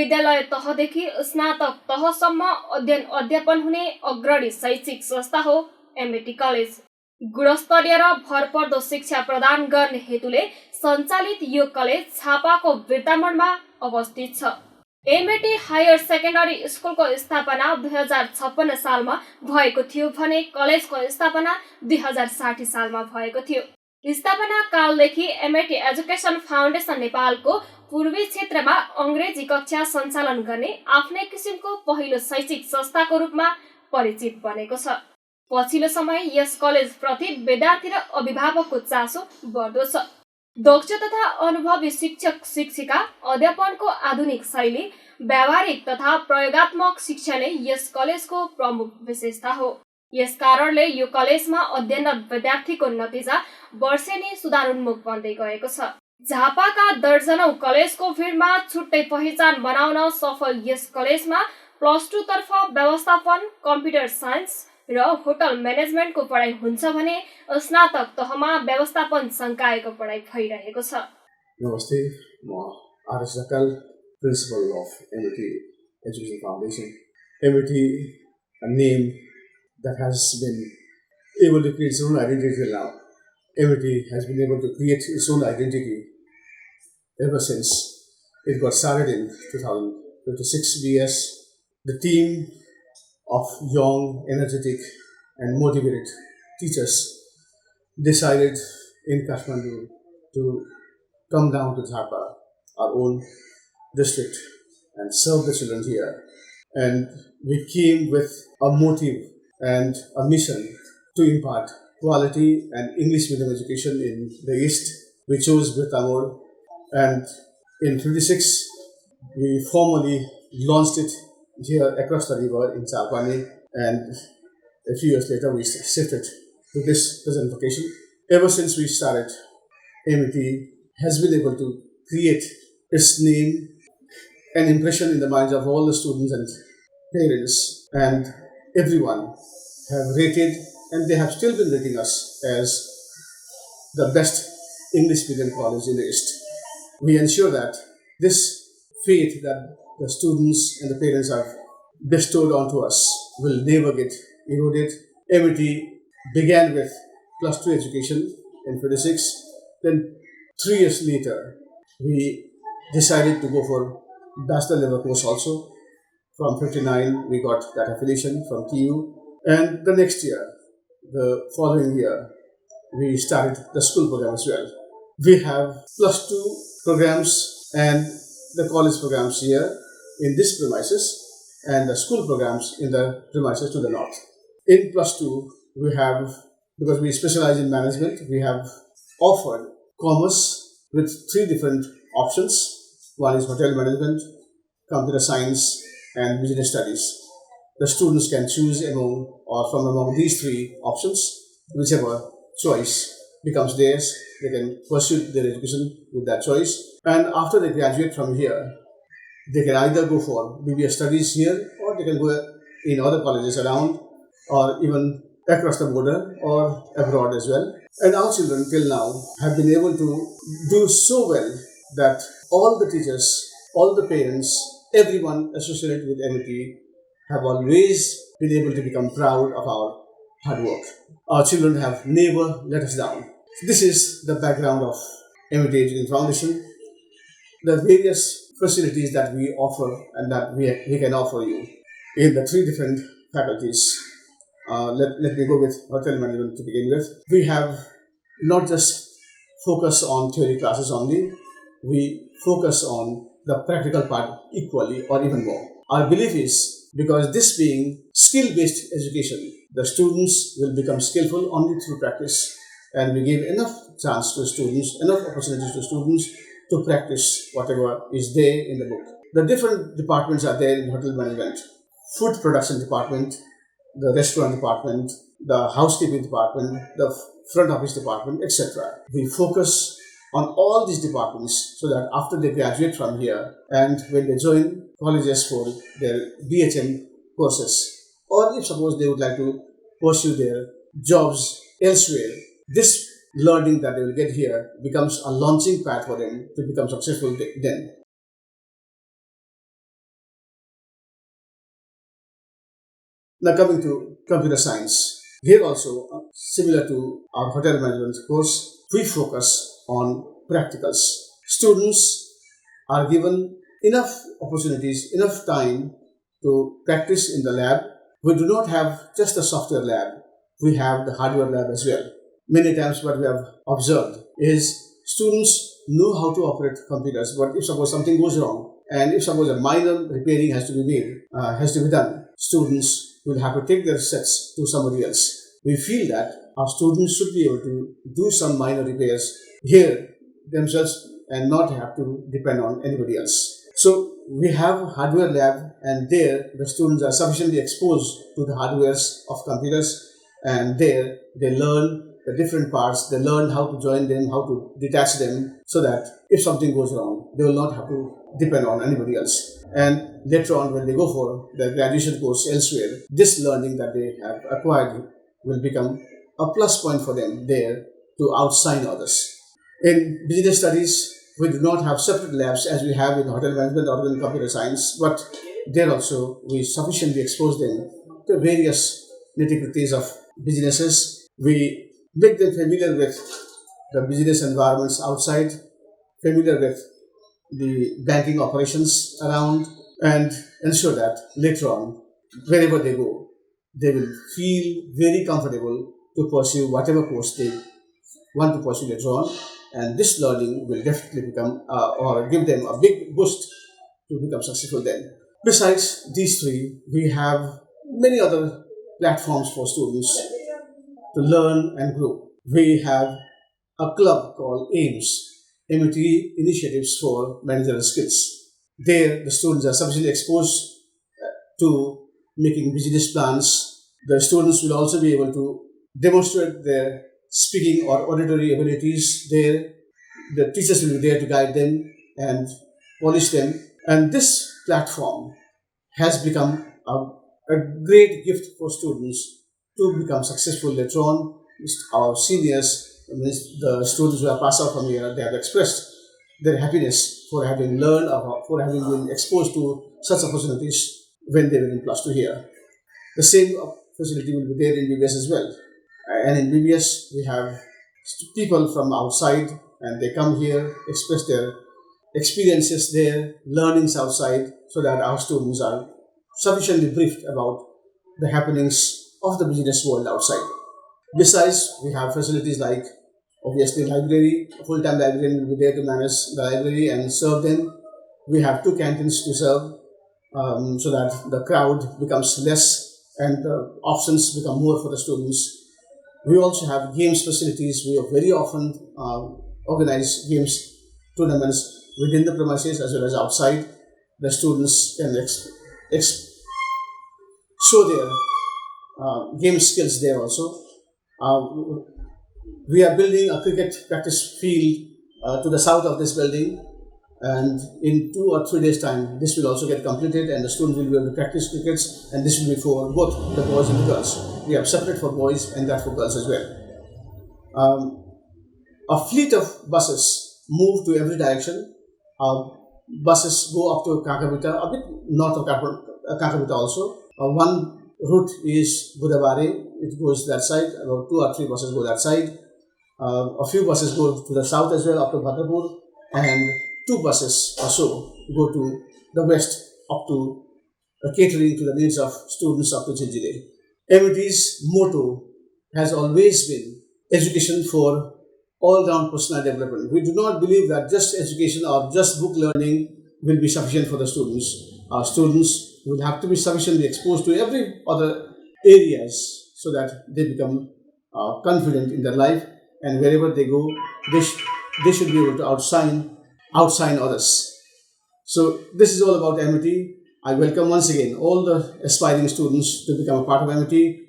विद्यालय तहदेखि स्नातक तहसम्म अध्यापन हुने अग्रणी शैक्षिक संस्था हो एमइट कलेज। गुणस्तरीय र भरपर्दो शिक्षा प्रदान गर्ने हेतुले सञ्चालित यो कलेज झापाको बिर्तामोडमा अवस्थित छ। एमइट हायर सेकेन्डरी स्कुलको स्थापना 2056 सालमा भएको थियो भने कलेजको स्थापना 2060 सालमा भएको थियो। स्थापना कालदेखि एमइट एजुकेसन फाउन्डेसन नेपालको पूर्वी क्षेत्रमा अंग्रेजी कक्षा सञ्चालन गर्ने आफ्नै किसिमको पहिलो शैक्षिक संस्थाको रूपमा परिचित बनेको छ। पछिल्लो समय यस कलेज प्रति विद्यार्थी र अभिभावकको चासो बढ्दो छ। दक्ष तथा अनुभवी शिक्षक शिक्षिका, अध्यापनको आधुनिक शैली, व्यावहारिक तथा प्रयोगात्मक शिक्षा नै यस कलेजको प्रमुख विशेषता हो। यस कारणले यो कलेजमा अध्ययनरत विद्यार्थीको नतिजा वर्षेनी सुधारोन्मुख बन्दै गएको छ। झापाका दर्जनौं कलेजको भिडमा छुट्टै पहिचान बनाउन सफल यस कलेजमा +2 तर्फ व्यवस्थापन, कम्प्युटर साइन्स र होटल म्यानेजमेन्टको पढाइ हुन्छ भने स्नातक तहमा व्यवस्थापन संकायको पढाइ भइरहेको छ। नमस्ते, म आरएस ढकाल, प्रिन्सिपल अफ एमइट एजुकेसन फाउन्डेसन। एमइट, a name that has been able to create its own identity till now. MIT has been able to create its own identity ever since it got started in 2056 BS. The team of young, energetic and motivated teachers decided in Kathmandu to come down to Jharkhand, our own district, and serve the children here. And we came with a motive and a mission to impart quality and English medium education in the East. We chose Birtamod, and in 1956 we formally launched it here across the river in Chapani, and a few years later we shifted to this present location. Ever since we started, MIT has been able to create its name and impression in the minds of all the students and parents, and everyone have rated, and they have still been rating us as the best English medium college in the East. We ensure that this faith that the students and the parents have bestowed onto us will never get eroded. MIT began with +2 education in 1956. Then 3 years later, we decided to go for bachelor level course also. From 1959, we got that affiliation from TU. And the next year, the following year, we started the school program as well. We have +2 programs and the college programs here in this premises, and the school programs in the premises to the north. In +2, we have, because we specialize in management, we have offered commerce with 3 different options. One is hotel management, computer science, and business studies. The students can choose among these 3 options. Whichever choice becomes theirs, they can pursue their education with that choice. And after they graduate from here, they can either go for BBA studies here, or they can go in other colleges around, or even across the border or abroad as well. And our children till now have been able to do so well that all the teachers, all the parents, everyone associated with MIT have always been able to become proud of our hard work. Our children have never let us down. This is the background of MIT Education Foundation. The various facilities that we offer and that we can offer you in the 3 different faculties. Let me go with hotel management to begin with. We have not just focus on theory classes only. We focus on the practical part equally or even more. Our belief is, because this being skill-based education, the students will become skillful only through practice, and we give enough chance to students, enough opportunities to students to practice whatever is there in the book. The different departments are there in hotel management: food production department, the restaurant department, the housekeeping department, the front office department, etc. We focus on all these departments so that after they graduate from here and when they join colleges for their BHM courses, or if suppose they would like to pursue their jobs elsewhere, this learning that they will get here becomes a launching pad for them to become successful then. Now coming to computer science. Here also, similar to our hotel management course, we focus on practicals. Students are given enough opportunities, enough time to practice in the lab. We do not have just the software lab, we have the hardware lab as well. Many times what we have observed is students know how to operate computers, but if suppose something goes wrong, and if suppose a minor repairing has to be made, has to be done, students will have to take their sets to somebody else. We feel that our students should be able to do some minor repairs here themselves and not have to depend on anybody else. So we have hardware lab, and there the students are sufficiently exposed to the hardwares of computers, and there they learn the different parts, they learn how to join them, how to detach them, so that if something goes wrong, they will not have to depend on anybody else. And later on, when they go for their graduation course elsewhere, this learning that they have acquired will become a plus point for them there to outshine others. In business studies, we do not have separate labs as we have in hotel management or in computer science, but there also we sufficiently expose them to various nitty-gritties of businesses. We make them familiar with the business environments outside, familiar with the banking operations around, and ensure that later on, wherever they go, they will feel very comfortable to pursue whatever course they want to pursue later on. And this learning will definitely become or give them a big boost to become successful then. Besides these three, we have many other platforms for students to learn and grow. We have a club called AIMS, MIT Initiatives for Managerial Skills. There, the students are sufficiently exposed to making business plans. The students will also be able to demonstrate their speaking or auditory abilities there. The teachers will be there to guide them and polish them. And this platform has become a great gift for students to become successful later on. Our seniors, the students who have passed out from here, they have expressed their happiness for having learned or for having been exposed to such opportunities when they were in plus 2 here. The same facility will be there in BBS as well. And in BBS, we have people from outside, and they come here, express their experiences there, learnings outside, so that our students are sufficiently briefed about the happenings of the business world outside. Besides, we have facilities like, obviously, library. A full-time librarian will be there to manage the library and serve them. We have 2 canteens to serve, so that the crowd becomes less and the options become more for the students. We also have games facilities. We very often organize games tournaments within the premises as well as outside. The students can show their game skills there also. We are building a cricket practice field to the south of this building, and in 2 or 3 days' time, this will also get completed, and the students will be able to practice crickets, and this will be for both the boys and the girls. We have separate for boys and that for girls as well. A fleet of buses move to every direction. Buses go up to Kakabita, a bit north of Kakabita also. One route is Budabare, it goes that side, about 2 or 3 buses go that side. A few buses go to the south as well, up to Bhadrapur, and 2 buses or so go to the west, up to catering to the needs of students up to Jinjile. MIT's motto has always been education for all-round personal development. We do not believe that just education or just book learning will be sufficient for the students. Our students will have to be sufficiently exposed to every other areas so that they become confident in their life, and wherever they go, they should be able to outshine others. So this is all about MIT. I welcome once again all the aspiring students to become a part of MIT.